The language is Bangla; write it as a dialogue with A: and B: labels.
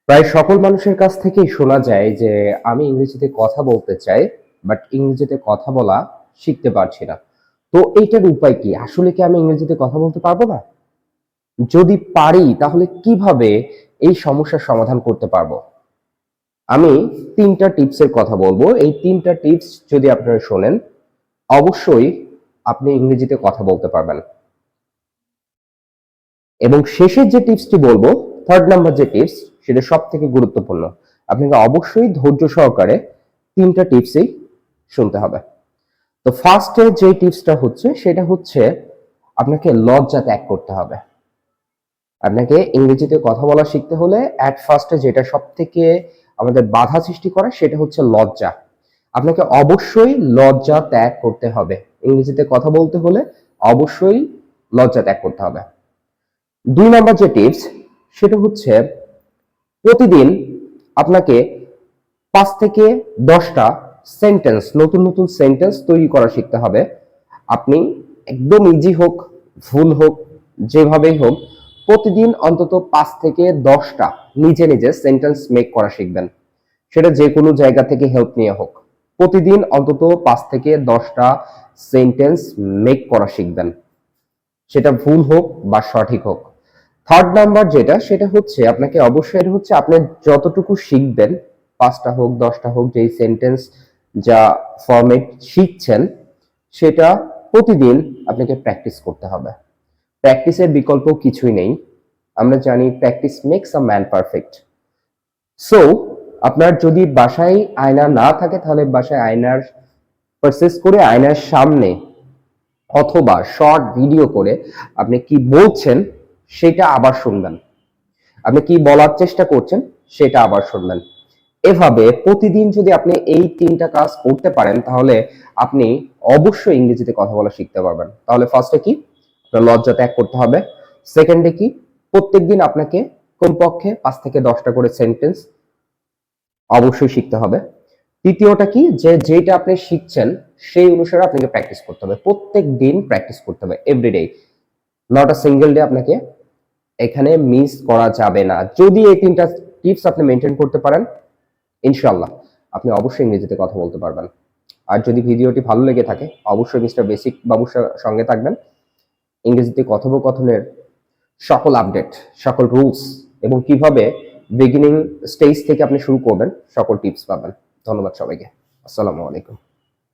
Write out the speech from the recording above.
A: প্রায় সকল মানুষের কাছ থেকেই শোনা যায় যে আমি ইংরেজিতে কথা বলতে চাই, বাট ইংরেজিতে কথা বলা শিখতে পারছি না। তো এইটার উপায় কি? আসলে কি আমি ইংরেজিতে কথা বলতে পারবো না? যদি পারি তাহলে কিভাবে এই সমস্যার সমাধান করতে পারবো? আমি ৩টা টিপসের কথা বলবো। এই ৩টা টিপস যদি আপনারা শোনেন, অবশ্যই আপনি ইংরেজিতে কথা বলতে পারবেন। এবং শেষের যে টিপসটি বলবো, 3rd নাম্বার যে টিপস, সেটা সবথেকে গুরুত্বপূর্ণ। আপনাকে অবশ্যই ধৈর্য সহকারে ৩টা টিপসই শুনতে হবে। তো ফার্স্ট এ যে টিপসটা হচ্ছে সেটা হচ্ছে আপনাকে লজ্জা ত্যাগ করতে হবে। আপনাকে ইংরেজিতে কথা বলা শিখতে হলে এট ফার্স্ট এ যেটা সবথেকে আমাদের বাধা সৃষ্টি করে সেটা হচ্ছে লজ্জা। আপনাকে অবশ্যই লজ্জা ত্যাগ করতে হবে। ইংরেজিতে কথা বলতে হলে অবশ্যই লজ্জা ত্যাগ করতে হবে। ২ নাম্বার যে টিপস সেটা হচ্ছে প্রতিদিন আপনাকে ৫ থেকে ১০টা সেন্টেন্স, নতুন নতুন সেন্টেন্স তৈরি করা শিখতে হবে। আপনি একদম ইজি হোক, ভুল হোক, যেভাবেই হোক, প্রতিদিন অন্তত ৫ থেকে ১০টা নিজে নিজে সেন্টেন্স মেক করা শিখবেন। সেটা যে কোনো জায়গা থেকে হেল্প নিয়ে হোক। প্রতিদিন অন্তত ৫ থেকে ১০টা সেন্টেন্স মেক করা শিখবেন। সেটা ভুল হোক বা সঠিক হোক। 3rd নাম্বার যেটা সেটা হচ্ছে আপনাকে অবশ্যই, এটা হচ্ছে আপনি যতটুকু শিখবেন, ৫টা হোক ১০টা হোক, যেই সেন্টেন্স যা ফরম্যাট শিখছেন সেটা প্রতিদিন আপনাকে প্র্যাকটিস করতে হবে। প্র্যাকটিসের বিকল্প কিছুই নেই। আমরা জানি practice makes a man perfect. So আপনার যদি বাসায় আয়না না থাকে তাহলে বাসায় আয়নার পারচেজ করে আয়নার সামনে অথবা শর্ট ভিডিও করে আপনি কি বলছেন সেটা আবার শুনবেন। আপনি কি বলার চেষ্টা করছেন সেটা আবার শুনবেন। এভাবে প্রতিদিন যদি আপনি এই ৩টা কাজ করতে পারেন তাহলে আপনি অবশ্যই ইংরেজিতে কথা বলা শিখতে পারবেন। তাহলে ফার্স্টে কি? আপনার লজ্জা ত্যাগ করতে হবে। সেকেন্ডে কি? প্রত্যেকদিন আপনাকে কমপক্ষে ৫ থেকে ১০টা করে সেন্টেন্স অবশ্যই শিখতে হবে। তৃতীয়টা কি? যেটা আপনি শিখছেন সেই অনুসারে আপনাকে প্র্যাকটিস করতে হবে। প্রত্যেকদিন প্র্যাকটিস করতে হবে, everyday. Not a single day আপনাকে এখানে মিস করা যাবে না। যদি এই ৩টা টিপস আপনি মেইনটেইন করতে পারেন, ইনশাআল্লাহ আপনি অবশ্যই ইংরেজিতে কথা বলতে পারবেন। আর যদি ভিডিওটি ভালো লেগে থাকে, অবশ্যই মিস্টার বেসিক বাবুর সঙ্গে থাকবেন। ইংরেজিতে কথোপকথনের সকল আপডেট, সকল রুলস এবং কিভাবে বিগিনিং স্টেজ থেকে আপনি শুরু করবেন, সকল টিপস পাবেন। ধন্যবাদ সবাইকে। আসসালামু আলাইকুম।